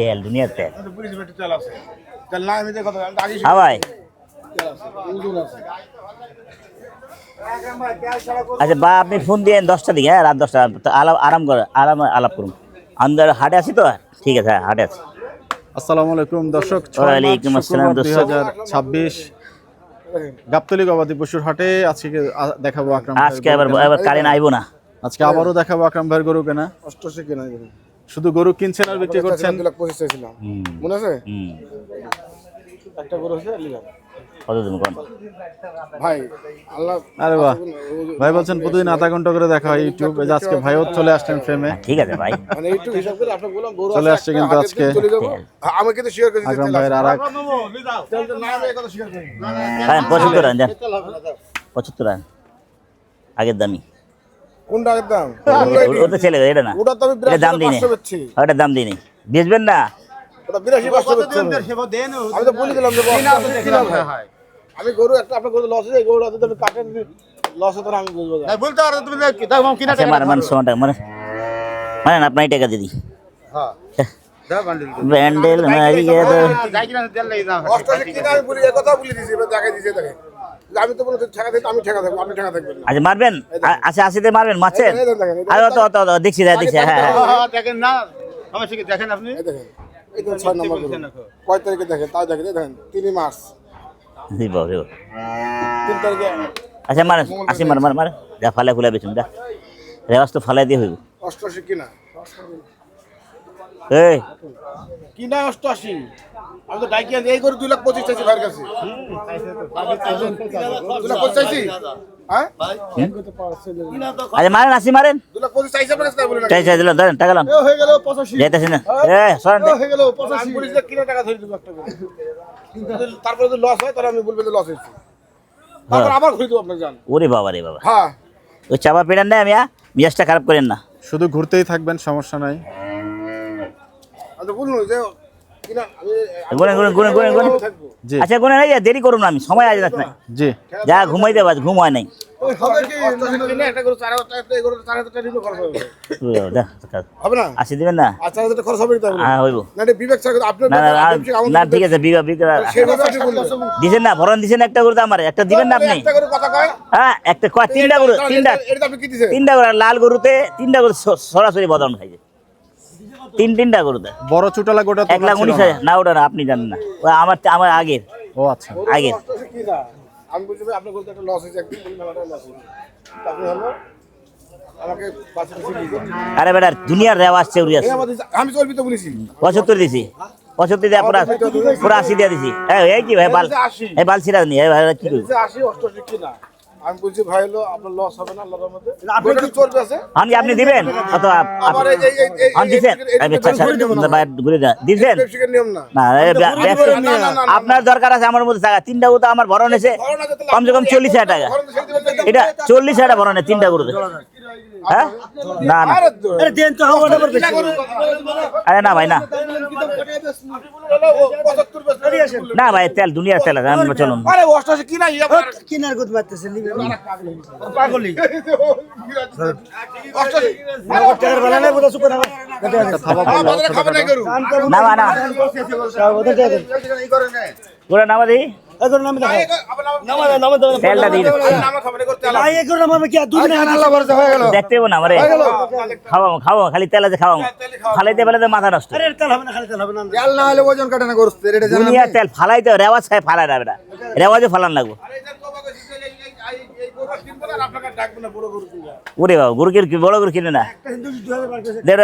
তেল দুনিয়ার তেল। পুলিশ বেটে তেল আছে, তেল না আমি কথা আগে হ্যাঁ ভাই। তেল আছে, ওজন আছে। আচ্ছা বা আপনি ফোন দিয়ে 10টার দিকে, হ্যাঁ রাত 10টা আরাম করে আলাপ করুন। আন্দার হাটে আছি তো, ঠিক আছে, হ্যাঁ হাটে আছি। আসসালামু আলাইকুম দর্শক, ওয়ালাইকুম আসসালাম দর্শক। 2026 গাবতলী গবাদি পশুর হাটে আজকে দেখাবো আকরাম আজকে আবার কারেন্ট আইবো না। আজকে আবারও দেখাবো আকরাম ভাইয়ের গরু কেনা। 88 কেনা দেখুন, শুধু গরু কিনছেন আর বিক্রি করছেন। 2,25 চাইছিলাম, মনে আছে? একটা গরু আছে লিখা কত দিন কোন ভাই, আল্লাহ। আরে বাহ, ভাই বলছেন প্রতিদিন আধা ঘন্টা করে দেখা হয় ইউটিউব। এই যে আজকে ভাইও চলে আসছেন ফ্রেমে। ঠিক আছে ভাই, মানে একটু হিসাব করে আপনাকে বললাম গরু চলে আসছে কিন্তু আজকে আমি কিন্তু শেয়ার করে দিতে আকরাম ভাইয়ের আরেক তেলটা না আমি কথা শেয়ার করি। হ্যাঁ 75 রান দেন, 75 রান আগের দামি। কোনটা একদম ওটা ছেলে এটা না, ওটা তো আমি এটা দাম দিই না, 500 বেচছি। ওটা দাম দিই না, বেচবেন না? ওটা 82,500 বেচছি। আমি তো বলে দিলাম যে হ্যাঁ আমি গরু একটা আপনার গরু লস হয়ে গরু যদি আমি কাটেন লস হতো না, আমি বুঝবো না বলতে আর তুমি দাও কিনা আচ্ছা মার সোনাটা মানে আপনার টাকা দিদি। হ্যাঁ দাও বান্ডেল ব্যান্ডেল মারিয়ে দাও। যাই কিনা তেল লাগি না 88 কিনা আমি বলি এই কথা বলে দিছি, এবার দেখাই দিছে দেখে আমি তো বলে ঠেকা দিই, আমি ঠেকা দেব, আপনি ঠেকা থাকবেন না। আচ্ছা মারবেন, আচ্ছা 80 তে মারবেন, মারছেন? আরে তো দেখছি দেখছি, হ্যাঁ হ্যাঁ দেখেন না সমস্যা কি দেখেন আপনি, এই দেখেন এই তো 6 নম্বর গরু কয় তারিখে দেখেন তাও দেখেন, এই দেখেন 3 মার্চ দিব দিব। 3 তারিখে। আচ্ছা মার 80 মার যা ফালে ফুলে বেচুন যা, রেওয়াজ তো ফালাই দিয়ে হইব। 88 কিনা এই কিনা 88, আমি তো ডাইকি এই গরু 2,25,000 চাইছি ভাইয়ের কাছে। 2,25,000 চাইছি, হ্যাঁ আচ্ছা মারেন 80 মারেন, 2,25,000 চাইছি আপনার কাছে, বলে না চাই দিলাম, ধরেন টাকা লাম হয়ে গেল 85, যাইতেছি না। সরেন হয়ে গেল 85। আমি বলি যে কিনা টাকা ধরে দেব একটা করে, তারপরে যদি লস হয় তাহলে আমি বলবো যে লস হয়েছে, তারপর আবার ঘুরে দেব আপনার জান। ওরে বাবা রে বাবা, হ্যাঁ ওই চাপা পেড়ান না, আমি মিজাজটা খারাপ করেন না। শুধু ঘুরতেই থাকবেন, সমস্যা নাই। আচ্ছা বলুন যে কিনা গুনে থাকবো। জি আচ্ছা গুনে নাই, দেরি করুন না, আমি সময় আজ না জি, যা ঘুমাই দেব, ঘুম হয় নাই। ওই হবে কি 88 কিনা একটা গরু 4,000 টাকা, এই গরু 4,000 টাকা দিলে খরচ হবে, হবে না? 80 দিবেন না? আচ্ছা 4,000 টাকা খরচ হবে কি তাহলে? হ্যাঁ হইব না এটা বিবেক স্যার আপনি না না ঠিক আছে, দিছেন না, ভরণ দিছেন একটা করে আমার একটা দিবেন না আপনি? একটা গরু কথা কয়, হ্যাঁ একটা কয়, তিনটা গরু, এটা আপনি কি দিছেন? তিনটা গরু, লাল গরুতে তিনটা গরু সরাসরি বদন খাইছে, তিনটা গরুতে বড় চুটালা গোটা তো 1,19,000 না, ওটা না আপনি জানেন না, ও আমার আগের ও আচ্ছা, আগের। কি না আমি বলছি ভাই আপনার গরুতে একটা লস হয়েছে, একদিন বলুন আমার লস হয়েছে, আপনি হলো আমাকে 5,000 দিবেন। আরে বেটা দুনিয়ার রেওয়াজ চেউরি আছে, আমি চলবি তো বলেছি 75 দিছি, 75 দিয়ে পুরা 80 দিয়ে দিছি। এই কি ভাই বাল, এই বাল ছিড়া নি, এই ভাই কি কইব? 80 88 কি না আমি বলছি ভাই হলো আপনার লস হবে না আল্লাহর রহমতে, আপনি কি চলবে আছে আপনি দিবেন কত? আবার এই আপনি দিছেন ভাই ঘুরে দেন, দিছেন ব্যবসায়িক নিয়ম না না? আপনার দরকার আছে আমার মধ্যে টাকা, তিনটা গরু আমার ভরণ এসে কমসে কম 40,000 টাকা, এটা 40,000 ভরণে তিনটা গরুতে। হ্যাঁ না না আরে না ভাই না না ভাই, তেল দুনিয়ার তেল আছে, চলুন। আরে 88 কি না কিনার গুদ মারতেছে পাগলি 88 টাকার বেলা নাই বোধ সুপার বাজারে খাবে না গরু না না গোড়া নামা দিই, এখন নামে দেখো নামে তেলটা দিই, নামা খাবে না করতে ভাই এখন নামে কি দুই দিন আল্লাহ ভরসা হয়ে গেল দেখতে হবো না আমারে, খাওয়াবো খালি তেল আছে, খাওয়াবো ফালাইতে ফেলাতে মাথা নষ্ট। আরে তেল হবে না, খালি তেল হবে না। তেল না হলে ওজন কাটে না গরু, এটা জানেন দুনিয়ার তেল ফালাইতে রেওয়াজ খায়, ফালাই না বেটা, রেওয়াজে ফালান লাগবো। এই গরু কিনবো না আপনাকে ডাকবো না, বড় গরু কিনবো। ওরে বাবা গরু বড় গরু কিনে না,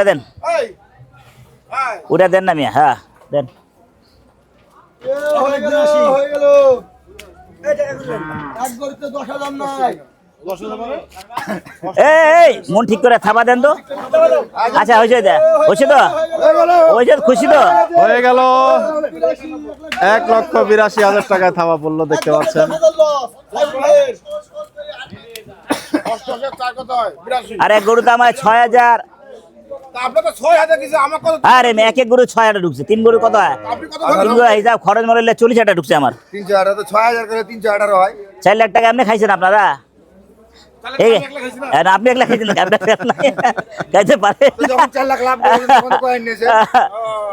দেন এই ভাই ওটা দেন না মিয়া, হ্যাঁ দেন। হয়ে গেল এক গরুতে 10,000 নাই, 10,000 মানে এই মন ঠিক করে থাবা দেন তো। আচ্ছা হয়েছে তো, হয়েছে, খুশি তো? হয়ে গেল 1,82,000 টাকায় থাবা পড়লো, দেখতে পাচ্ছেন। আর এক গরু তো আমার 6,000, আপনার তো 6,000 কিছু আমার কত আরে এক এক গরু 6,000 ঢুকছে, তিন গরু কত হয়? আপনি কত তিন গরু হিসাব খরচ মরলে 40,000 ঢুকছে আমার। 3,000 তো 6,000 করে 3,000 হয়, 4 লাখ টাকা এমনি খাইছেন আপনারা? এই আর আপনি একলা খাইছেন না আপনার খাইতে পারে যখন 4 লাখ লাভ করে তখন তো কয়েন নিয়েছে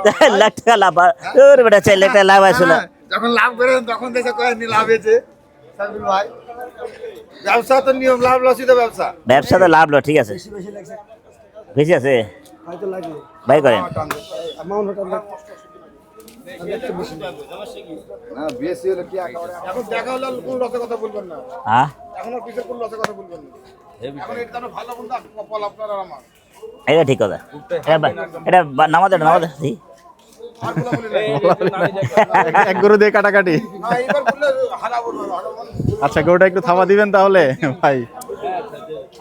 4 লাখ টাকা লাভ ওরে বেটা 4 লাখ টাকা লাভ আসছিল যখন লাভ করেন তখন দেশে কয়েন নি লাভ হয়েছে সাবির ভাই ব্যবসা তো নিয়ম লাভ লসই তো ব্যবসা ব্যবসা তো লাভ লো ঠিক আছে বেশি লাগছে বেশি আছে হয়তো লাগে ভাই করেন অ্যামাউন্ট হটা না বেশি হলো কি এখন দেখা হলো কোন লসের কথা বলবেন না হ্যাঁ এখন আর পিছের কোন লসের কথা বলবেন না এখন এটা তো ভালো বন্ধু কপাল আপনার আর আমার এটা ঠিক কথা এটা নামাতে আর বলা বলি না এক গরু দিয়ে কাটাকাটি হ্যাঁ এবার বললে হারা বলবো আচ্ছা গরুটা একটু থামা দিবেন তাহলে ভাই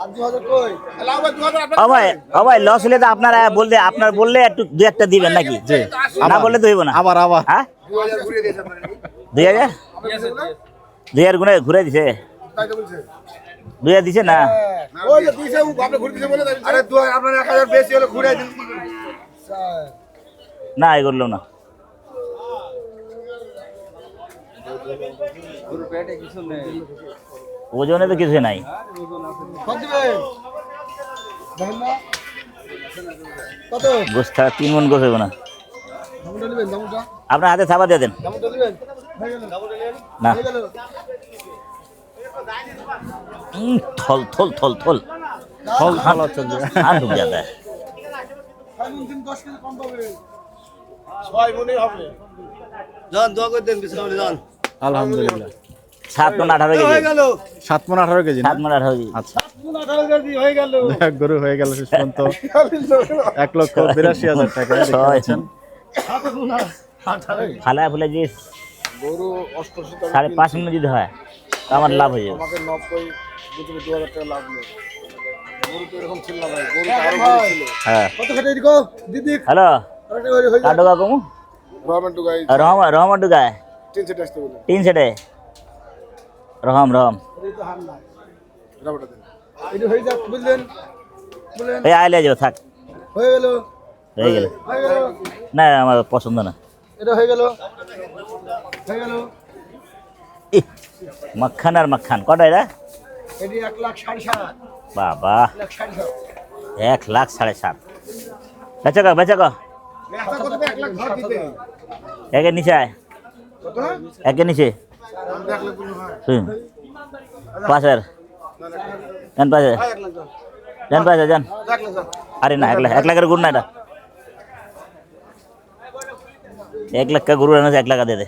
আর 2000 কই লাভ 2000 ও ভাই লস হলে তো আপনার বললে একটু দুই একটা দিবেন নাকি জি না বললে তো হইব না আবার হ্যাঁ 2000 ঘুরিয়ে দিয়েছে আপনারা 2000 গুণে ঘুরে দিছে তাই তো বলছে 2000 দিছে না ওই যে দিছে ও আপনি ঘুরে দিছে বলে আরে 2000 আপনার 1000 বেশি হলে ঘুরে দিন না এই করলাম না ওজনে তো কিছু নাই কত দিবেন কত গোস্তা 3 মণ গোছ হইব না দামটা নেবেন দামটা আপনার হাতে ছাপা দিয়ে দেন দামটা নেবেন হয়ে গেল দামটা নেন না হয়ে গেল থল থল থল থল ফল ফল চলবে আর ডুব যাতা है ফাইন দিন 10 কেজি কম পাবে 6 মনে হবে জন দোয়া করে দেন বিসমিল্লাহ জন আলহামদুলিল্লাহ 7 মণ 18 কেজি হয়ে গেল 7 মণ 18 কেজি না 7 মণ 18 কেজি আচ্ছা 18 কেজি হয়ে গেল এক গরু হয়ে গেল শেষ পর্যন্ত 1,82,000 টাকা দেখতে পাচ্ছেন। ফালা ফুলে যে গরু 88 টাকা 5.5 মণ যদি হয় তো আমার লাভ হয়ে যাবে আমাকে 90 2000 টাকা লাভ নেই গরু তো এরকম ছিল না ভাই গরু তো আরো বড় ছিল হ্যাঁ কত খেতে দিকো দিদি হ্যালো আরেকটা হয়ে যায় কাটো কা কমু রহমান টু গাই রহমান ডুগায় 3 সেট আসতে বলে 3 সেটে রহম এই তো হার না রাবটা দেন এটা হয়ে যাক বুঝলেন বলেন এই আইলে যাও থাক হয়ে গেল হয়ে গেল হয়ে গেল না আমার পছন্দ না এটা হয়ে গেল হয়ে গেল ইহ, মাখান আর মাখান কটা এটা এটি 1,60,000 বাবা 1,60,000 1,60,700 বেচা কা মেহতা কত 1,00,000 ঘর দিতে একের নিচে আয় কত একের নিচে আমি 1,00,000 বললাম হয় শুন 5,000 জান 5,000 জান 5,000 জান 1,00,000 আরে না 1 লাখের গুড় না এটা 1 লাখ का गुरु रहना 1 लाख का दे दे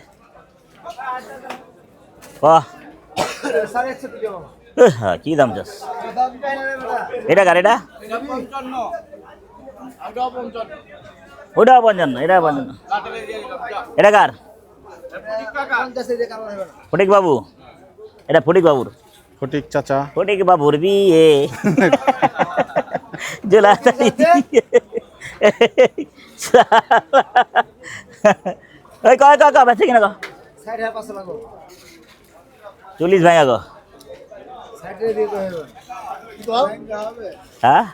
वाह সাড়ে 100 দিও हाँ की दाम जस দাম চাই না রে বেটা এটা কার এটা 55 আটা 55 ওটা 55 এটা 55 এটা কার ফটিক বাবু এটা ফটিক বাবুর ফটিক চাচা ফটিক বাবুর বিয়ে জোলাতারি ওই কয় কয় কয় বেঁচে কিনা কো 5,500 লাগো 40 ভাঙা গো 60 দিয়ে তো হবে হ্যাঁ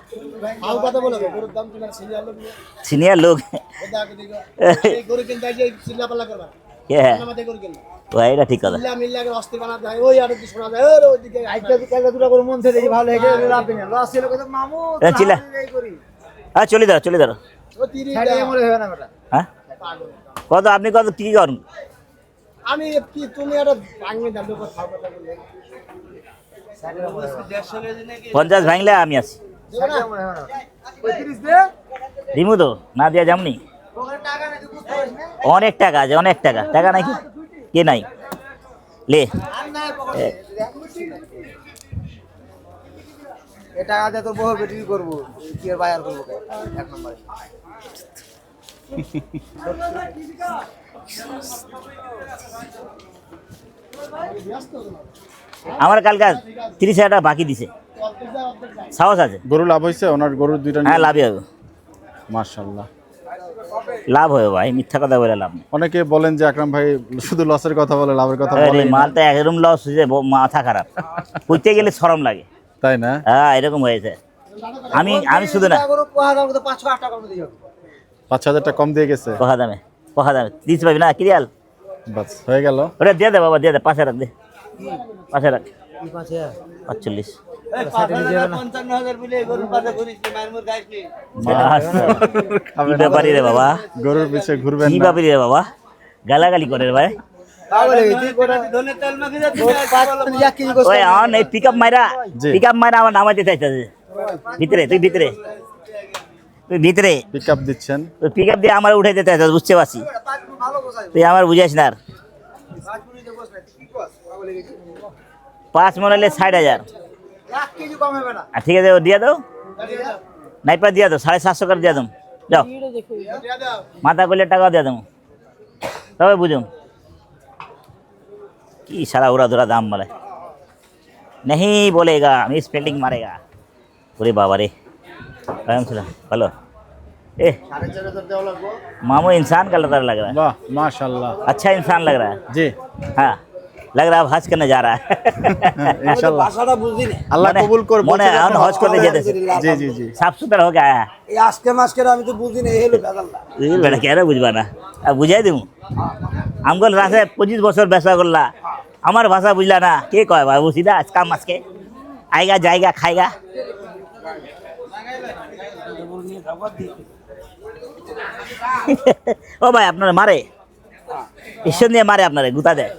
আউ কথা বলো গরুর দাম কিনা সিরিয়াল লোক সিনিয়র লোক ওটা আগে দিগো এই গরু কিনতে যাই চিল্লা পাল্লা করবা কে হ্যাঁ আমাদের গরু কিনবা ও এটা ঠিক কথা চিল্লা মিল্লা করে অস্থির বানা যায় ওই আর কি শোনা যায় ওর ওইদিকে আইটা কালকে দুটো করে মন থেকে দেখি ভালো হয়ে গেল লাভ নেই লস ছিল কত মামু চিল্লা এই করি হ্যাঁ চলে দাও ও 30 টাকা মরে হবে না বেটা হ্যাঁ কত আপনি কত কি করেন আমি কি তুমি একটা ভাঙবে দাম কথা কথা বলে 50 ভাঙলে আমি আছি দেব না 35 দে দিমু তো না দিয়া যামনি ওখানে টাকা নাকি বুঝতে পারিস না অনেক টাকা আছে অনেক টাকা নাই কি কে নাই লে আর না পকেটে এটা আজ তোর বহু বেটি করব কি আর বায়ার করব এক নম্বরে আমার কালকে 30,000 টাকা বাকি দিছে সাহস আছে গরু লাভ হয়েছে ওনার গরুর দুইটা হ্যাঁ লাভই হবে মাশাআল্লাহ লাভ হবে ভাই মিথ্যা কথা বলে লাভ নেই অনেকে বলেন যে আকরাম ভাই শুধু লসের কথা বলে লাভের কথা আরে বলেন না। মালটা একদম লস হয়েছে মাথা খারাপ কইতে গেলে শরম লাগে তাই না হ্যাঁ এরকম হয়েছে আমি শুধু না গরু কোয়া দাম তো 500 টাকা করে দিও 5,000 টাকা কম দিয়ে গেছে কহা দামে দিস পাবি না কিরিয়াল বাস হয়ে গেল ওটা দিয়ে দে বাবা দিয়ে দে পাশে রাখ দে পাশে রাখ কি 5000 45 কি ব্যাপারই রে বাবা, গরুর পিছে ঘুরবেন কি না। ব্যাপারই রে বাবা, গালাগালি করে রে ভাই। ওই আন এই পিকআপ মাইরা, জি। পিকআপ মাইরা আমার নামাইতে চাইতেছে ভিতরে, তুই ভিতরে, তুই ভিতরে, পিকআপ দিচ্ছেন। তুই পিকআপ দিয়ে আমার উঠাইতে চাইতেছে, বুঝতে পারছি, তুই আমার বুঝাইস না আর। 5 মন হলে 60,000। আর ঠিক আছে, ও দিয়ে দাও, নাইপা দিয়ে দাও, 750 করে দিয়ে দাও, যাও মাথা করলে টাকাও দিয়ে দাও, তবে বুঝুন কি সারা উড়া ধরা দাম বলে, नहीं बोलेगा আমি স্পেলিং মারেगा। ওরে বাবা রে, हेलो ए मामू इंसान का लग रहा है, বাহ মাশাআল্লাহ, अच्छा इंसान लग रहा है। জি हाँ लग रहा है अब हज करने जा रहा है। ইনশাআল্লাহ ভাষাটা বুঝি না আল্লাহ কবুল করবে। মনে হয় এখন হজ করতে যেতেছে, জি জি জি साफ सुथरा होके आया है। এই আজকে মাসকে আমি তো বুঝি না, এই হলো ভেজালটা। এই বেটা কেন বুঝবা না, বুঝাই দিব আমগল রাসে 25 বছর ব্যবসা করলা, আমার ভাষা বুঝলা না, কে কয় বাবু সিধা আজকা মাসকে আইগা জায়গা খাইগা। ও ভাই আপনারা মারে, ঈশ্বর দিয়ে মারে, আপনারে গুতা দেয়,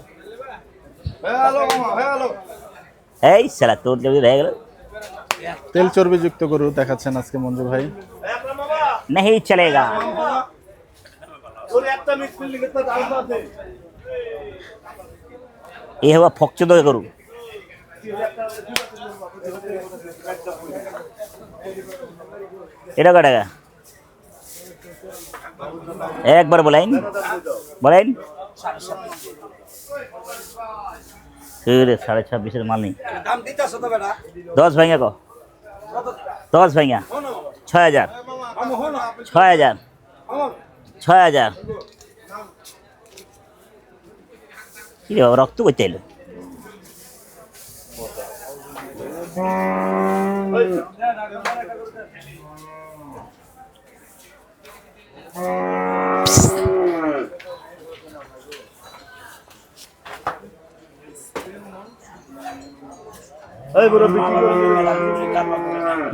এই সালা তোর যদি রয়ে গেল। তেল চর্বি যুক্ত গরু দেখাচ্ছেন আজকে মঞ্জু ভাই। नहीं चलेगा। ये हुआ फकचोद करूँ এটা কটাকা একবার বলেন বলেন 26.5 মাল নেই দাম দিতেছ তো বেটা 10 ভাঙা কো 10 ভাঙা 6000 6000 6000 কি রে রক্ত করতে এলো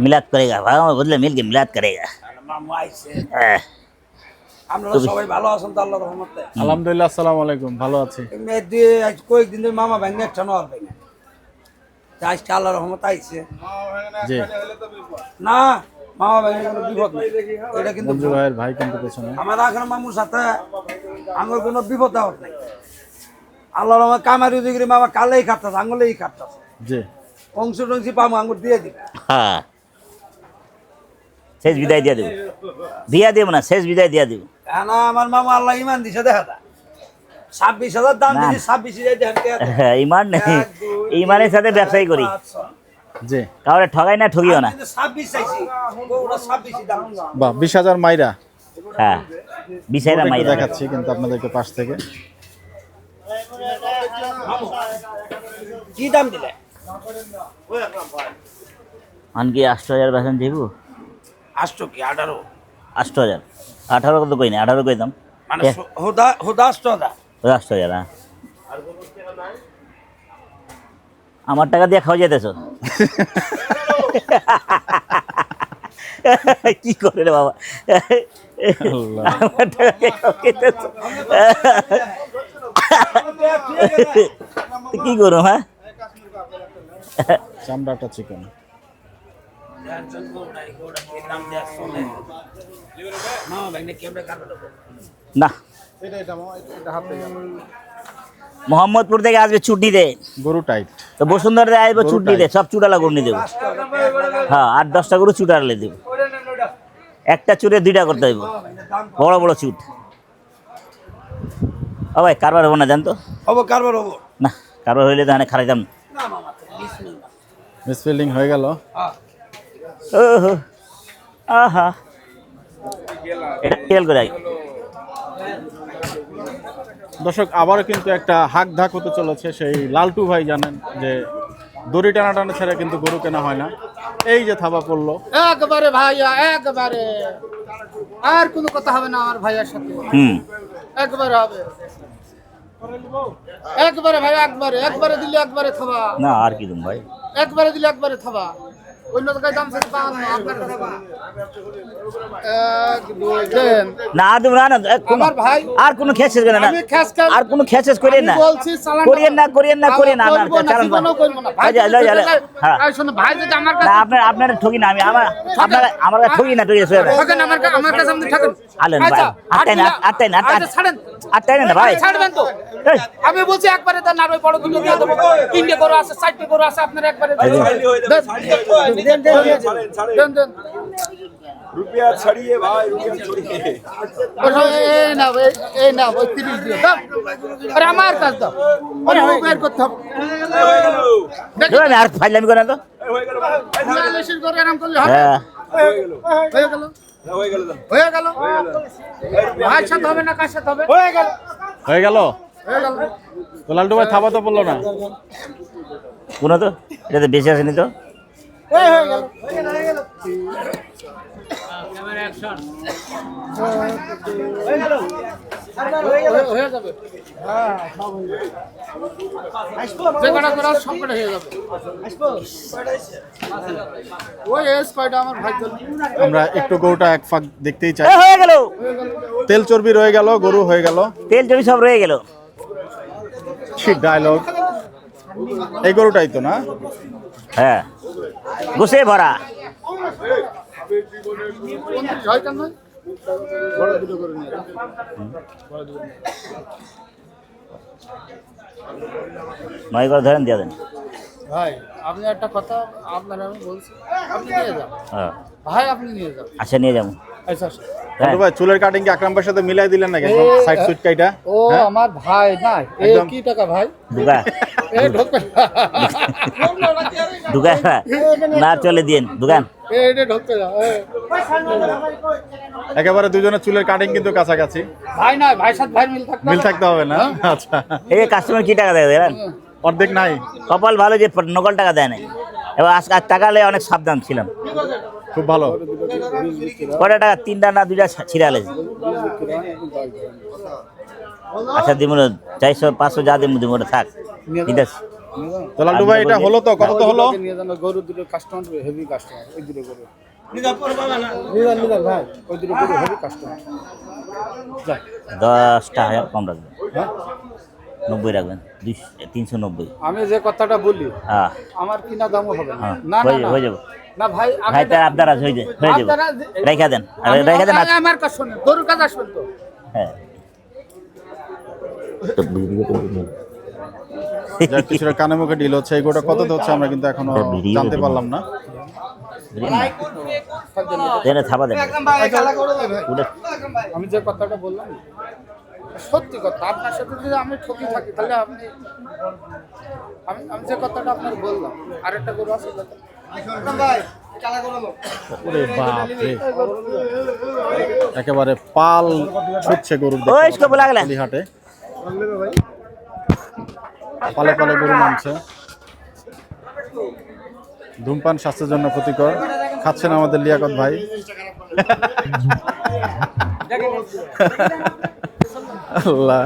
मिलाद करेगा भाई बदले मिल के मिलाद करेगा মামু আইছে আহ, আপনারা সবাই ভালো আছেন তো আল্লাহর রহমতে আলহামদুলিল্লাহ, আসসালামু আলাইকুম, ভালো আছি। মে দিয়ে আজ কয়েকদিন ধরে মামা ভাঙে একটা নর ভাঙে আজকে আল্লাহর রহমত আইছে জি না মামা ভাঙে কোনো বিপদ নেই এটা কিন্তু মঞ্জু ভাইয়ের ভাই কিন্তু পেছনে। আমার এখন মামুর সাথে আমার কোনো বিপদ আপদ নাই আল্লাহর রহমত কামারি দিগরি মামা কালেই খাটতাছে আঙুলেই খাটতাছে জি অংশ টংশি পাবো আঙুর দিয়ে দিবে হ্যাঁ শেষ বিদায় দিয়ে দেবো বিয়া দেবো না শেষ বিদায় দিয়ে দেবো না আমার মামা আল্লাহ ইমান দিছে দেখা দা 26,000 দাম না। দিছি 26 যাই দেখেন কে ইমান নেই ইমানের সাথে ব্যবসায়ী করি জি কাউরে ঠগাই না ঠকিও না 26 চাইছি ওরা 26 দাম বাহ, 20,000 মাইরা হ্যাঁ বিষয়টা একটু মাইরা দেখাচ্ছি কিন্তু আপনাদেরকে পাশ থেকে। কি দাম দিলে আনকি 8,000 বেতন দিব আসছো কি 18 8,000 18 কত কই না 18 কই দাম মানে হুদা হুদা আসছো দা 8,000 হ্যাঁ আমার টাকা দিয়ে খাওয়া যেতেছ কি করে রে বাবা আমার টাকা দিয়ে খাওয়া যেতেছ। তো কি করো হ্যাঁ চামড়াটা চিকন। না মোহাম্মদপুর থেকে আসবে ছুটি দে গরু টাইট। তো বসুন্ধরা আসবে ছুটি দে সব চুটালা করে দেবো হ্যাঁ 8-10টা করে চুটালে দেবো একটা চুরে 2টা করতে দেবো বড় বড় চুট ও ভাই কারবার হবো না জানতো হবো কারবার হবো না কারবার হইলে তো এখানে খারাইতাম না মামা বিসমিল্লাহ মিসফিল্ডিং হয়ে গেল। ওহো আহা এটা খেয়াল করে আগে দর্শক আবারও কিন্তু একটা হাক ধাক হতে চলেছে। সেই লালটু ভাই জানেন যে দড়ি টানা ছাড়া কিন্তু গরু কেনা হয় না। এই যে থাবা পড়লো, একবারে ভাইয়া একবারে আর কোনো কথা হবে না আমার ভাইয়ার সাথে হুম একবারে হবে একবারে ভাই একবারে একবারে দিলে একবারে থাবা না আর কি তুমি ভাই একবারে দিলে একবারে থাবা অন্য জায়গায় দাম চাইছে 52 আপনার থাবা 1 2 দেন না আর দেবো না আমার ভাই আর কোনো খেস শেষ করেন না আমি খেস খাস আর কোনো খেস শেষ করেন না আমি বলছি চালান করিয়েন না চালান ভাই হ্যাঁ শুনুন ভাই যদি আমার না কাছে আপনার ঠকি না আমি আমার কাছে ঠকি না ঠকি আছে ঠকেন আমার কাছে আপনি ঠকেন আলেন ভাই আটটাই না ছাড়েন না ভাই ছাড়বেন তো এই, আমি বলছি একবারে দেন আর ওই বড় দুটো দিয়ে দেবো তিনটে করে আছে চারটে করে আছে আপনার একবারে দেন দেন रुपया छड़िए भाई रुपया छड़िए এই না এই না ওই 30 দিয়ে দাও আরে আমার কাছ দাও আরে ওই বের করতে হবে ধরো আমি আর ফাইলামি করে না তো মেশিন করে আরাম করলে হবে হ্যাঁ হয়ে গেল ভাই সাথে হবে না কার সাথে হবে হয়ে গেল হয়ে গেল তো লালটু ভাই থাবা তো বললো না কোনো তো এটা তো বেশি আসেনি তো হয়ে যাবে যে কটা করা সব কটা হয়ে যাবে ওই এস কয়টা আমার ভাই জন্য আমরা একটু গরুটা এক ফাঁক দেখতেই চাই হয়ে গেল তেল চর্বি রয়ে গেল গরু হয়ে গেল তেল জমি সব রয়ে গেল ডায়লগ এই গরুটাই তো না হ্যাঁ গুছে ভরা হয় কেন নয় করে ধরেন দিয়ে দেন ভাই আপনি একটা কথা আপনার আমি বলছি আপনি নিয়ে যান হ্যাঁ ভাই আপনি নিয়ে যান আচ্ছা নিয়ে যাবো আচ্ছা হ্যাঁ লালটু ভাই চুলের কাটিং কি আকরাম ভাইয়ের সাথে মিলাই দিলেন নাকি সাইড সুইট কাইটা ও আমার ভাই না এ একদম। কি টাকা ভাই ঢুকা এ ঢোকে ঢুকা না চলে দিন দোকান এটা ঢোকে না একেবারে দুজনের চুলের কাটিং কিন্তু কাছাকাছি ভাই না ভাই সাথে ভাই মিল থাকতে মিল থাকতে হবে না আচ্ছা এই কাস্টমার কি টাকা দেয় জানেন অর্ধেক নাই কপাল ভালো যে নকল টাকা দেয় না এবার আজকে টাকা নিয়ে অনেক সাবধান ছিলাম খুব ভালো কটা টাকা 3টা না 2টা ছিঁড়া লেছে আচ্ছা দিব 400 500 যা দিব থাক ঠিক আছে তো লালটু ভাই এটা হলো তো কত তো হলো নিয়ে যান গরু দুটো কাস্টমার হেভি কাস্টমার ওই দুটো গরু ভাই ওই দুটো গরু হেভি কাস্টমার 10টা কম রাখবেন 90 রাখবেন 390 আমি যে কথাটা বলি হ্যাঁ আমার কিনা দামও হবে না হ্যাঁ না না হয়ে যাবে না ভাই ভাই তার আপনার আছে হয়ে যাবে রেখে দেন রেখে দেন আমার কাছে শুনুন গরুর কাছে আসবেন তো হ্যাঁ যার কিছুটা কানে মুখে ডিল হচ্ছে এই গোটা কত হচ্ছে আমরা কিন্তু এখনো জানতে পারলাম না দেন থাবা দেন আমি যে কথাটা বললাম সত্যি কথা আপনার সাথে যদি আমি ঠকি থাকি তাহলে আপনি আমি যে কথাটা আপনার বললাম আরেকটা গরু আছে ওরে বাপ রে একেবারে পাল ছুটছে গরু ওই স্কোপ লাগলা হাটে পালে পালে গরু নামছে ধূমপান স্বাস্থ্যের জন্য ক্ষতিকর খাচ্ছেন আমাদের লিয়াকত ভাই আল্লাহ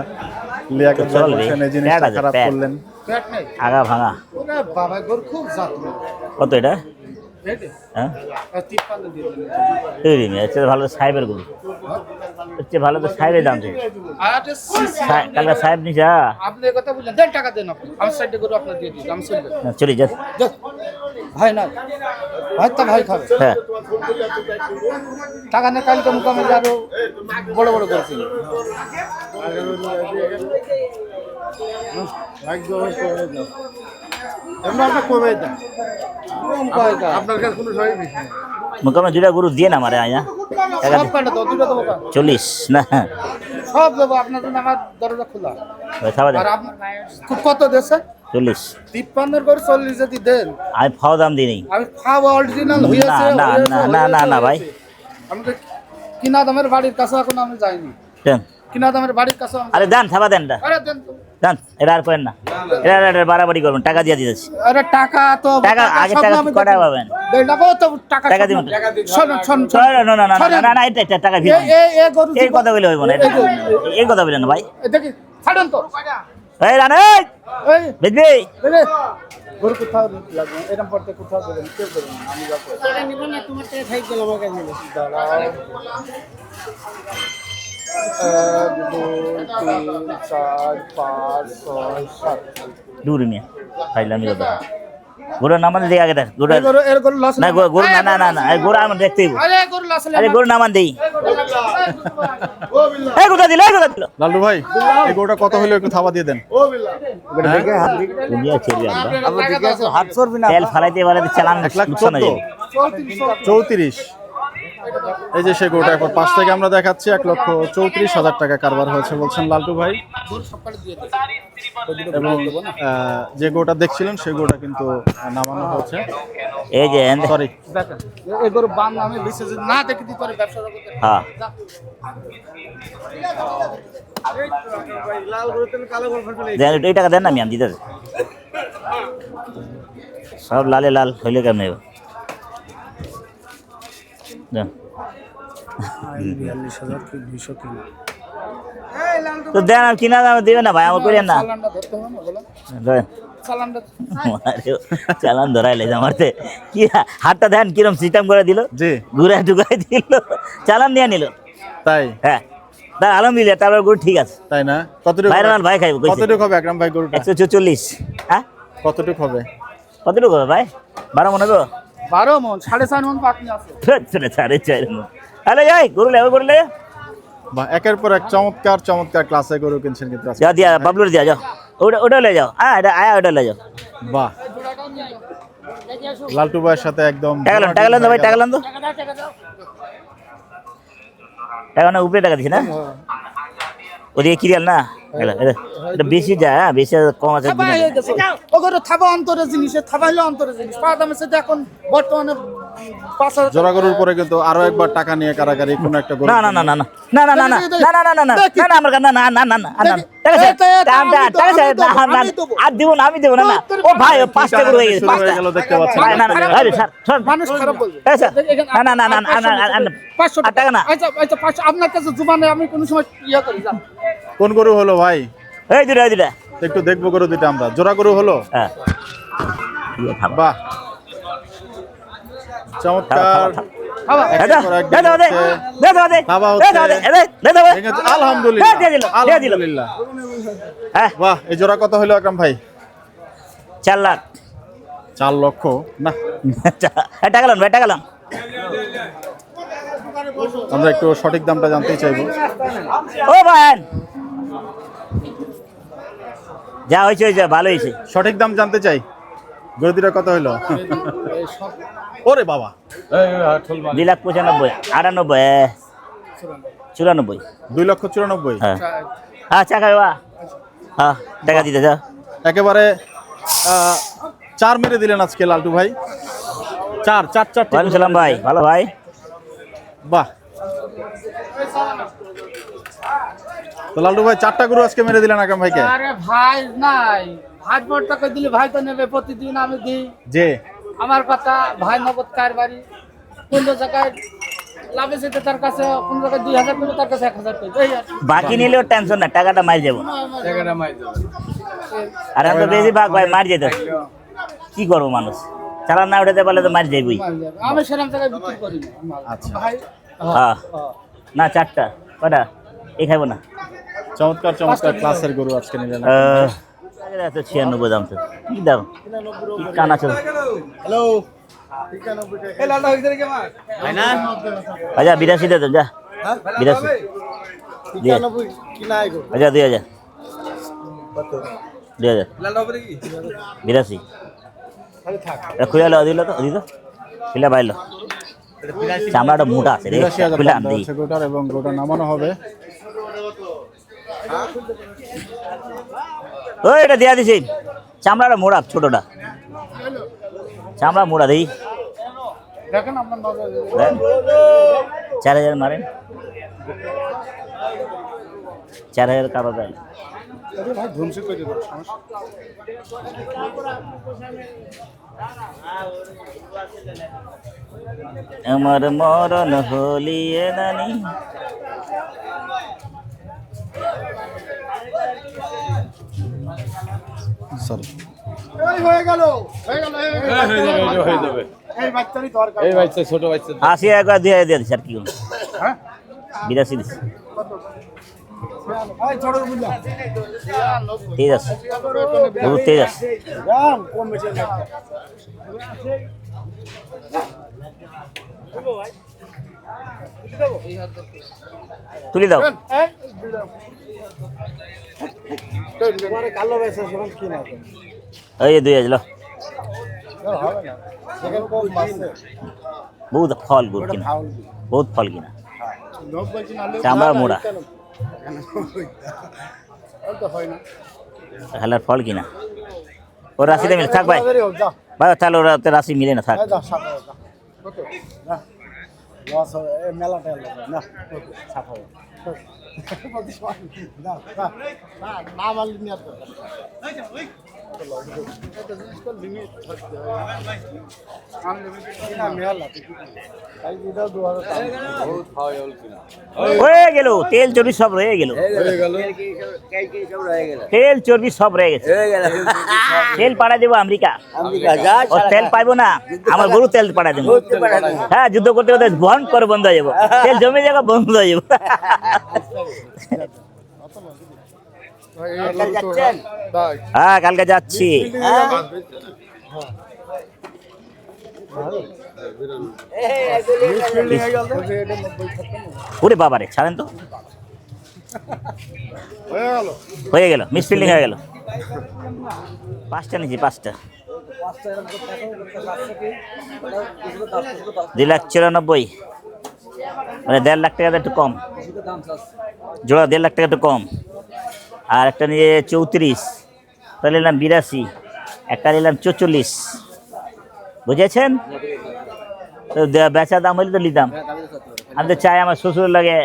লিয়াকত ভাই বলছেন এই জিনিসটা খারাপ করলেন পেট নেই আগা ভাঙা ওরে বাবা গরু খুব যত্ন কত এটা পেটে হ্যাঁ 53 দিয়ে দিলেন তৈরি মেয়ে হচ্ছে ভালো সাহেবের গুলো হচ্ছে ভালো তো সাহেবের দাম থেকে আরে কালকে সাহেব নিছে আপনি এই কথা বললেন 1.5 টাকা দেন আপনি আমার সাইডে গরু আপনার দিয়ে দিই আমি চলবে চলে যা ভাই না ভাই তো ভাই খাবে হ্যাঁ টাকা নিয়ে কালকে মুকামে আরো বড় বড় করছি মুকামে দুটা গরু দিয়ে না মারে আয়া সব কাটা দাও দুটো দেবো 40 না সব দেবো আপনার জন্য আমার দরজা খোলা থাবা দেন আর আপনার খুব কত দেশে 40 53 করে 40 যদি দেন আমি ফাও দাম দিই নেই আমি খাওয়া অরিজিনাল হয়েছে না না না না না ভাই আমি তো কিনা দামের বাড়ির কাছে এখন আমি যাইনি দেন কিনা দামের বাড়ির কাছে আরে দেন থাবা দেন আরে দেন তো দেন এটা আর করেন না এটা বাড়াবাড়ি করবেন টাকা দিয়ে দিতেছি আরে টাকা তো টাকা আগে টাকা কটা পাবেন দেন না তো টাকা টাকা দিবেন শুনুন শুনুন না না না না না এটা টাকা ভিড় এই গরু এই কথা বলে হইব না এই কথা বলেন না ভাই দেখি ছাড়েন তো এই রান এই বুঝবি রে গরু কোথাও লাগবে এরকম পড়তে কোথাও দেবেন কেউ দেবেন না, আমি যাবো এটা নিব না তোমার থেকে খাই গেল আমার কাছে নিব দাঁড়াও 1 2 3 4 5 6 7 দূর নিয়ে ফাইলামি কথা গরুর নামান দিই আগে দেখ গরু এই গরু এর গরু লস না গরু না এই গরু আমি দেখতেই আরে গরু লস আরে গরু নামান দেই এই কথা দিল লালটু ভাই এই গরুটা কত হলো একটু থাবা দিয়ে দেন। দুনিয়া ছেড়ে আমরা আবার ঠিক আছে হাত চড়বি না তেল ফালাইতে চালান 1,14,000 34। এই যে সেই গরুটা এখন পাশ থেকে আমরা দেখাচ্ছি 1,34,000 টাকা কারবার হয়েছে বলছেন লালটু ভাই। এবং যে গরুটা দেখছিলেন সেই গরুটা কিন্তু নামানো হয়েছে। এই যে সরি দেখেন এই গরু বান আমি লিসে না দেখি দি করে ব্যবসা করতে হ্যাঁ দেন এই টাকা দেন না আমি দিতে সব লালে লাল হইলে কেমন হবে দেন 42,000 কি 200 কিলো তো দেন আর কিনা দাম দিবেন না ভাই আমার করেন না চালানটা ধরতে হবে না বলো দেন চালানটা চালান ধরাইলে আমারতে কি হাতটা দেন কিরম সিস্টেম করে দিল জি ঘুরে ঢুকাই দিল চালান নিয়ে নিল তাই হ্যাঁ তা আলহামদুলিল্লাহ তারপর গরু ঠিক আছে তাই না কতটুকু ভাই রান ভাই খাইব কতটুকু হবে আকরাম ভাই গরুটা 144 হ্যাঁ কতটুকু হবে কতটুকু হবে ভাই 12 মনে গো 12 মন 4.5 মন বাকি আছে সাড়ে 4 মন তাহলে যাই গরু লে বা একের পর এক চমৎকার চমৎকার ক্লাসে গরু কিনছেন কিন্তু আজকে। যা দিয়া বাবলুর দিয়া যাও ওটা ले যাও এটা আয়া ওটা ले যাও বাহ লালটু ভাইয়ের সাথে একদম টাকা লান ভাই টাকা লান তো টাকা না উপরে টাকা দিছি না ওদিকে কিরিয়াল না এটা বেশি যায় হ্যাঁ বেশি কম আছে থাবা হয়ে গেছে ও গরু থাবা অন্তরে জিনিস থাবাইলে অন্তরে জিনিস পাওয়া দামের সাথে এখন বর্তমানে 5,000 জোড়া গরুর পরে কিন্তু আরো একবার টাকা নিয়ে কারাগারি কোন একটা গরু না না না না না না না না না না না না না আমার না না না না না টাকা আর দিব না আমি দেব না ও ভাই 5 টাকা হয়ে গেছে 5 গেল দেখতে পাচ্ছেন না না আরে স্যার মানুষ খারাপ বলবে না না না না 500 টাকা না আচ্ছা আচ্ছা 500 আপনার কাছে জুবানে আমি কোন সময় ইয়া করি যা কোন গরু হলো ভাই এই দুটা একটু দেখবো গরু দুটো আমরা জোড়া গরু হলো হ্যাঁ বাহ চমৎকার খাওয়া একের পর এক দিন হচ্ছে। খাওয়া হচ্ছে। আলহামদুলিল্লাহ আলহামদুলিল্লাহ বাহ এই জোড়া কত হলো আকরাম ভাই 4 লাখ 4 লক্ষ না টাকা লান ভাই টাকা লান আমরা একটু সঠিক দামটা জানতে চাইবো ও ভাই যা হয়েছে ভালো হয়েছে সঠিক দাম জানতে চাই গরু দুটো কত হলো ওরে বাবা 2,95,000 98 94 2,94,000 হ্যাঁ আচ্ছা খাইবা হ্যাঁ টাকা দিতে যাও একেবারে 4 মেরে দিলেন আজকে লালটু ভাই 4 ওয়ালাইকুম সালাম ভাই ভালো ভাই বাহ তো লালটু ভাই 4টা গরু আজকে মেরে দিলেন আকরাম ভাইকে আরে ভাই নাই ভাই বড় টাকা দিলে ভাই তো নেবে প্রতিদিন আমি দিই যে আমার কথা ভাই নগদ কারবারি কোন জায়গায় লাভে যেতে তার কাছে কোন জায়গায় 2,000 করে তার কাছে 1,000 করে এই আর বাকি নিলেও টেনশন না টাকাটা মার যাবো টাকাটা মাই দাও আর এত বেশি ভাগ ভাই মার যেত কি করবো মানুষ চালান না উঠাতে পারলে তো মার যাইবই আমি সেরকম জায়গায় বিক্রি করি না আচ্ছা ভাই হ্যাঁ না 4টা কটা এই খাইবো না চমৎকার চমৎকার ক্লাসের গরু আজকে নিলেন 96 দাম তো কি দাম কি কানা চল হ্যালো এই লালটা হইছে রে কেমন আচ্ছা 82 দে তো যা 82 দিয়ে 95 কি নাই গো আচ্ছা 2000 2000 লালটা হবে কি 82 খুলে দিল তো খুলে বাইলো চামড়াটা মোটা আছে রে 82,000 খুলে দাম আন দেওয়া দিই হচ্ছে গরুটার এবং গরুটা নামানো হবে ওই এটা দিয়া দিছি চামড়াটা মোড়া ছোটটা চামড়া মোড়া দেই দেখেন আপনার নজর 4,000 মারেন 4,000 কাটা দেয় আরে ভাই ধ্বংস করে দেব সমস্যা আমার মরণ হলিয়ে নানি সরি এই হয়ে গেল হয়ে যাবে এই বাচ্চারই দরকার এই বাচ্চা ছোট বাচ্চা 80 একবার দিয়ে দিয়ে দিচ্ছি আর কি করবো। হ্যাঁ 82 দিচ্ছি এই ছোট বুঝলা ঠিক আছে বহুত তেজ আছে দাম কম বেশি না তুলি দাও তোমার কালো বেচা সমান কি না এই 2000 লো হবে না সেখানে কম মাছে বহুত ফল গুড় কিনা বহুত ফল কিনা লোক বলছি না চামড়া মোড়া তো হয় না হালার ফল কিনা ও রাশিতে মিলে থাক ভাই যা ভাই তাহলে ওরা তো রাশি মিলে না থাক যা সাথে যা কত না লস এই মেলাটা না সাথে না না না মাল নিয়ে তো এটা জিনিস তো লিমিট থাকতে হয় আনলিমিটেড না মেলা তাই এটা 2000 টাকা বহুত হয় ওল কিনা হয়ে গেল তেল চর্বি সব রয়ে গেল তেল চর্বি সব রয়ে গেছে তেল পাড়া দেবো আমেরিকা ও তেল পাইবো না আমার গরু তেল পাড়া দেবো হ্যাঁ যুদ্ধ করতে করতে বন্ধ করে বন্ধ হয়ে যাবো তেল জমে যাবো বন্ধ হয়ে যাবো হ্যাঁ কালকে যাচ্ছি ওরে বাবারে ছাড়েন তো হয়ে গেল মিস ফিল্ডিং হয়ে গেল 5টা নিয়েছি 5টা 2,94,000 মানে 1.5 লাখ টাকা একটু কম জোড়া 1.5 লাখ টাকা একটু কম আর একটা নিয়ে 34 তাহলে নিলাম 82 একটা নিলাম 44 বুঝেছেন তো বেচা দাম হলে তো নিতাম আমি তো চাই আমার শ্বশুর লাগে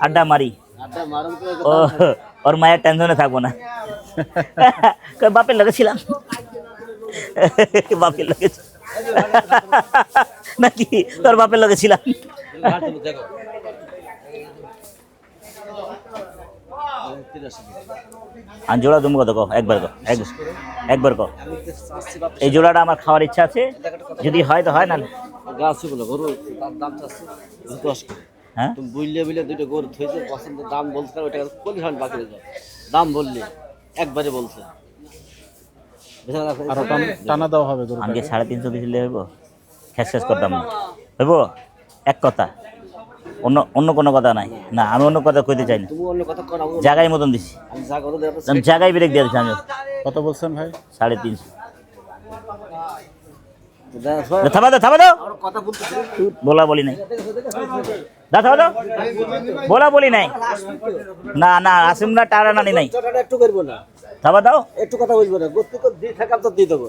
আড্ডা মারি ও ওর মায়ের টেনশনে থাকবো না বাপের লেগেছিলাম বাপের লেগেছিল নাকি তোর বাপের লেগেছিলাম আর জোড়া তুমি কত কো একবার কো এই জোড়াটা আমার খাওয়ার ইচ্ছা আছে যদি হয় তো হয় না হ্যাঁ তুমি বুঝলে বুঝলে দুটো গরু থইছে পছন্দ দাম বলতে ওটা কোনই হয় বাকি যাও দাম বললে একবারে বলছে আর টানা দেওয়া হবে গরু আমাকে 350 দিলে হইব শেষ করতাম না হইব এক কথা অন্য কোনো কথা নাই না আমি অন্য কথা কইতে চাই না তুমি অন্য কথা কর জায়গায় মতন দিছি আমি যা কথা দেব আমি জায়গায় ব্রেক দিয়ে দিচ্ছি আমি কত বলছেন ভাই 350 কথা থামা দাও বলতে বলা বলি নাই থামা দাও বলা বলি নাই না না আসিম না টারা নানি নাই কথাটা একটু করব না থামা দাও একটু কথা বলবো না গতি তো দিয়ে টাকা তো দিয়ে দেবো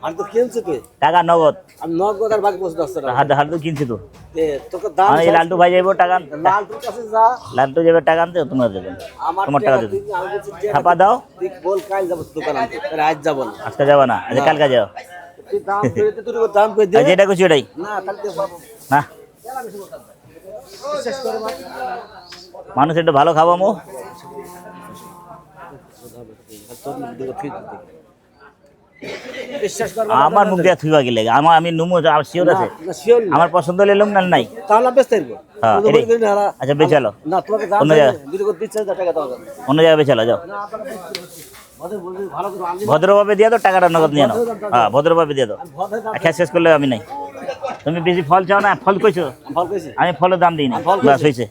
আর তো কিনছে কে টাকা নগদ আমি নগদ আর বাকি পয়সা আসছে না হাত তো কিনছি তো তোকে দাম এই লালটু ভাই যাইবো টাকা লালটুর কাছে যা লালটু যাবে টাকা আনতে তোমরা দেবেন আমার তোমার টাকা দেবেন ছাপা দাও ঠিক বল কাল যাব দোকান আনতে আজ যাব না আজকে যাবা না আজ কালকে যাও তুই দাম করে দে তুই দাম করে দে যেটা খুশি ওটাই না কালকে পাবো না মানুষ একটু ভালো খাবো মো বিশ্বাস কর আমার মুখ দিয়ে থুইবা গেলে আমি নুমো শিওর আছে আমার পছন্দ হলে লুম না নাই তাহলে বেচতে পারবো হ্যাঁ এটাই। আচ্ছা বেচালো না তোমাকে দাম অন্য জায়গা দুটো করে দিচ্ছে টাকা দাও অন্য জায়গায় বেচালো যাও ভালো করে আমি ভদ্রভাবে দিয়ে দাও টাকাটা নগদ নিয়ে নাও হ্যাঁ ভদ্রভাবে দিয়ে দাও খেয়ে শেষ করলে আমি নাই তুমি বেশি ফল চাও না ফল কইছো ফল কইছি আমি ফলের দাম দিই না বাস হয়েছে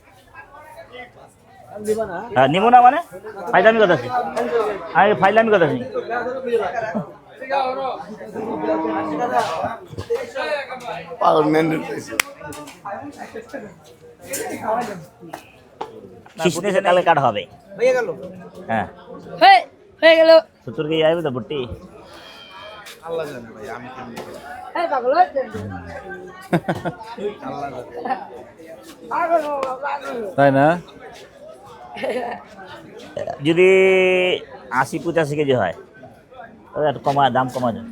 দিবা না হ্যাঁ নিবো না মানে ফাইলামি কথা আছে আমি ফাইলামি কথা আছি কিসনে কালে কাট হবে হয়ে গেল হ্যাঁ হয়ে গেল শ্বশুরকে যাইবে তো বুটি হ্যাঁ পাগল তাই না যদি 80-85 কেজি হয় তবে একটু কমা দাম কমা দেন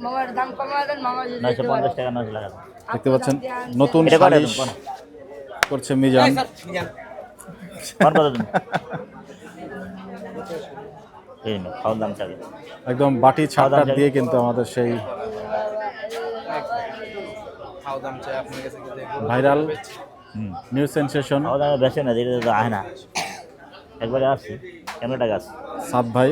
মামার দাম কমা দেন মামা যদি 950 টাকা 900 টাকা দেখতে পাচ্ছেন নতুন এটা করে সালিশ করছে মিজান কোন কত দিন খাওয়ার দাম চাবে একদম বাটি ছাড়টা দিয়ে কিন্তু আমাদের সেই ভাইরাল নিউ সেন্সেশন খাওয়া দাম বেশি না ধীরে ধীরে আয় না একবারে আসছি ক্যামেরাটা গাছ সাদ ভাই।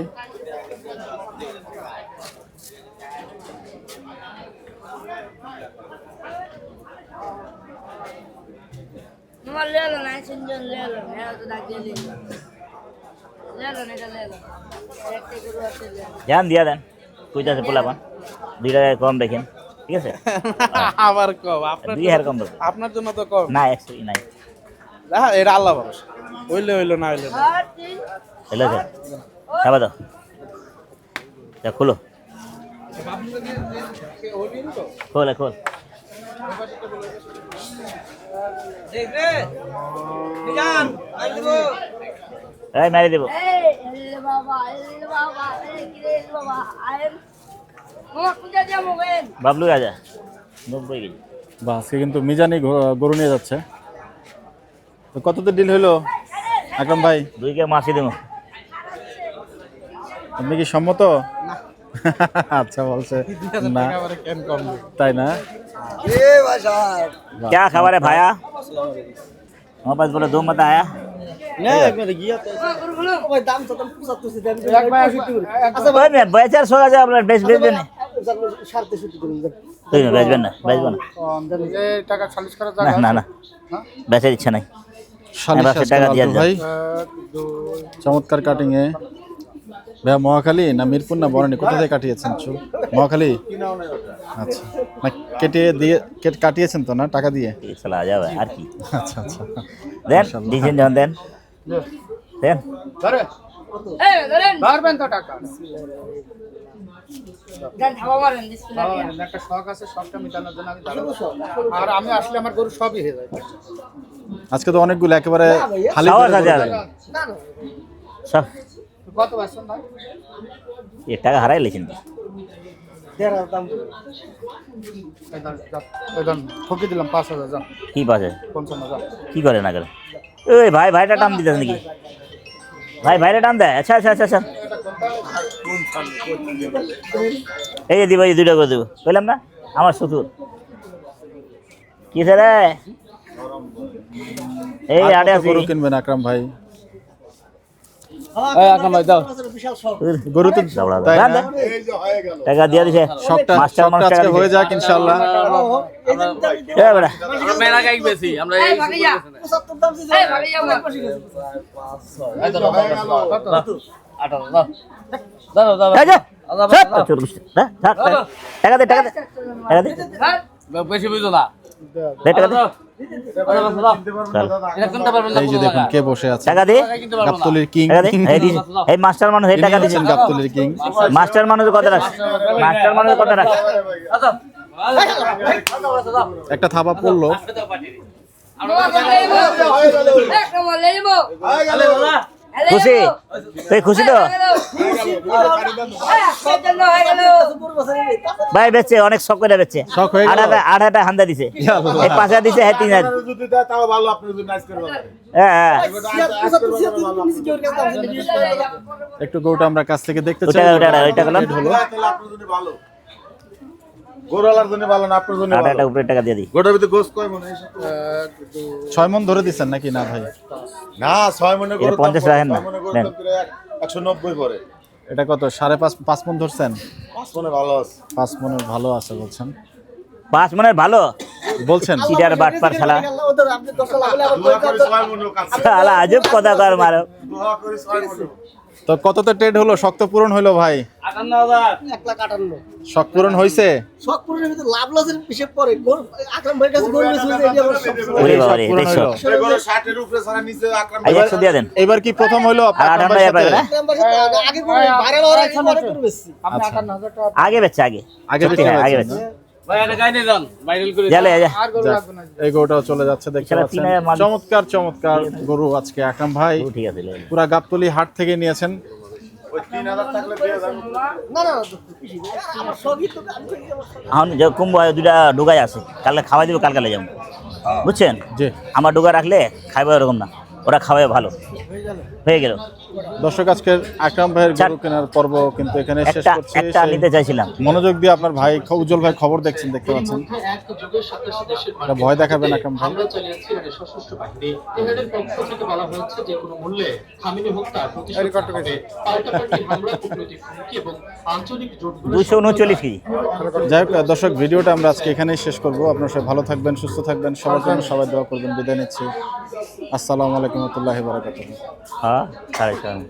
मामा ले लो ना सिंजन ले लो मैं तो दाग ले लो ले लो एक टे गुरु आते ले ध्यान दिया देन कुछ ऐसे पुला पान 2 টাকা কম দেখেন ঠিক আছে আবার কম আপনার 2000 কম দেব আপনার জন্য তো কম না 100 নাই না এটা আল্লাহ ভরসা হইলো না হইলো না और 3 হ্যালো স্যার খাবার দাও যা খুলো খোল খোল এই মারি দেব ए बाबा ए किरे बाबा आयन मामा कुजा जा मोबाइल বাবলু আজা 90 কেজি বা আজকে কিন্তু মিজানি গরু নিয়ে যাচ্ছে। তো কততে ডিল হলো আকরাম ভাই? 2 কে মাসি দেব আপনি কি সম্মত? আচ্ছা বলছে না কেন কম তাই না? এ ভাই সাহেব क्या खबर है भाया हमारे पास बोले 2 मत आया না একবারে গিয়া তো गुरु बोलो ওই দাম তো 75 দেন এক ভাই আসি তুই अच्छा भाई मैं बेचार सो गया আপনার বেশ বেচবেন না সারতে শুতে করুন তুই না বেচবেন না এই টাকা 40 করা না জায়গা না না বেচার ইচ্ছা নাই শালিশ এবার সে আজকে টাকা দিয়ে লালটু যান। ভাই চমৎকার কাটিং এ ভাইয়া মহাখালী না মিরপুর না বনানী কোথা থেকে কাটিয়েছেন চুল? মহাখালী আচ্ছা না কাটিয়েছেন তো না টাকা দিয়ে? এই শালা আ যাবে আর কি আচ্ছা আচ্ছা দেন ডিজাইন দেন দেন দেন ধরে ए धरेन পারবেন তো টাকা দেন ধাবা মারেন বিসমিল্লাহ আমার একটা শখ আছে শখটা মেটানোর জন্য আমি দাঁড়াবো আর আমি আসলে আমার গরু সবই হয়ে যায় আজকে তো অনেকগুলো একেবারে খালি খাওয়া করে কাজে গরু আর দেন। সব কত পাচ্ছেন ভাই এই টাকা হারাই লেছেন এই দাম ঠকি দিলাম 5000 যান কি পাচ্ছে 55 যান কি করে না করে ওই ভাই ভাইটা টান দিতেছ নাকি ভাই ভাইরা টান দেয় আচ্ছা আচ্ছা আচ্ছা আচ্ছা এই যে দিব এই 2 টাকা করে দেবো বললাম না আমার শ্বশুর কি স্যার এই আর আড়ে কত আছে গরু কিনবেন আকরাম ভাই? এই আকরাম ভাই দাও গরু তো দাওড়া তাই দাও না? টাকা দিয়ে দিছে শখটা মাস্টার শখটা মাস্টার আজকে হয়ে যাক ইনশাআল্লাহ। এ বড়া মেলা গাইক বেশি আমরা ए भागे जा 75 दाम से ए भागे जा এই তো 18 দাও দাও দাও এই যে সব চোর গুষ্টি হ্যাঁ টাকা দে টাকা দে টাকা দে বেশি বুঝো না দে টাকা দে চল এটা কিনতে পারবেন না এই যে দেখুন কে বসে আছে, টাকা দে গাবতলির কিং। টাকা দে এই মাস্টার মানুষ এই টাকা দিছেন গাবতলির কিং। মাস্টার মানুষ কত রাখ মাস্টার মানুষ কত রাখ আচ্ছা একটা থাবা পড়লো খুশি তুই খুশি তো ভাই বেচছে অনেক শখ করে বেচছে শখ হয়ে গেল? আড়াটা হান্দা দিছে এই 5000 দিছে হ্যাঁ 3000 যদি দেয় তাও ভালো আপনি যদি নাইস করে বলেন হ্যাঁ একটু গরুটা আমরা কাছ থেকে দেখতে ওটা চাই। ওটা ওইটা গেলাম হলো তাহলে আপনার জন্য ভালো গরুওয়ালার জন্য ভালো না আপনার জন্য ভালো আড়াটা উপরে টাকা দিয়ে দিই গোটার ভিতরে গোস কয় মনে হয় 6 মণ ধরে দিচ্ছেন নাকি না ভাই? না 6 মনে গরু 50 রাখেন না, নেন। 190 পড়ে এটা কত 5.5 মণ ধরছেন? 5 মনে ভালো আছে 5 মণের ভালো আছে বলছেন 5 মনের ভালো বলছেন চিটার বাটপার শালা ওদের আপনি 10 টাকা লাগলে আবার দোয়া করে 6 মনে কাছে শালা আজব কথা কর মারো দোয়া করে 6 মনে তো কততে ট্রেড হলো? শক্ত পূরণ হলো ভাই? 1,58,000 শখ পূরণ হইছে? শখ পূরণের ভিতরে লাভ লসের হিসাব পরে গোল আকরাম ভাইয়ের কাছে গোল মিস হয়েছে এটা আমার সবচেয়ে ওরে বাবা শখ রে পূরণ দেখছো হইলো। এই গরু 60 এর উপরে ছাড়া নিচে আকরাম এই 100 দিয়ে দেন এবার কি প্রথম হইলো আর আপনার আটান্ন ভাইয়ের হাজার সাথে? না? আকরাম ভাইয়ের সাথে আগে করে ভাইরাল হওয়ার আগে পরে করে বেশি আপনি 58000 টাকা আগে বেচছে আগে আগে সত্যি, বেচে হ্যাঁ, আগে ফেলেছেন, বেচছে ভাই এটা গাইনে যান ভাইরাল করে জালে যা আর গরু যাক, লাগবে না এই গরুটাও চলে যাচ্ছে দেখতে এছাড়া পাচ্ছেন। 3000 মাল- চমৎকার চমৎকার গরু আজকে আকরাম ভাই ও ঠিক আছে লে। পুরা গাবতলি হাট থেকে নিয়েছেন। ওই 3000 থাকলে দিয়ে যাবেন না না আমার সবই তো আমি তো এখন যে কুম্ভ দুটা ডুগাই আছে কালকে খাওয়াই দিব কালকে যাবো বুঝছেন জি আমার ডুগা রাখলে খাইবে ওরকম না ওরা খাওয়াই ভালো হয়ে গেল দর্শক আজকের আকরাম ভাইয়ের গরু কেনার পর্ব কিন্তু এখানে শেষ করছি। একটা নিতে চাইছিলাম। মনোযোগ দিয়ে আপনার ভাই উজ্জ্বল ভাই খবর দেখছেন, দেখতে পাচ্ছেন। এটা ভয় দেখাবেন আকরাম ভাই। আমরা চালিয়েছি মানে সশস্ত্র বাহিনী তেহরানের পক্ষ থেকে বলা হয়েছে যে কোনো মূল্যে খামেনি হত্যা প্রতিশোধ হবে, পাল্টাপাল্টি হামলা, কূটনৈতিক হুমকি এবং আঞ্চলিক জোটগুলো 239 কেজি। যাই হোক দর্শক, ভিডিওটা আমরা আজকে এখানেই শেষ করবো। আপনারা সবাই ভালো থাকবেন, সুস্থ থাকবেন, সবার জন্য সবাই দোয়া করবেন। বিদায় নিচ্ছি। আসসালামু আলাইকুম ওয়া রাহমাতুল্লাহি ওয়া বারাকাতুহু। হ্যাঁ 7.5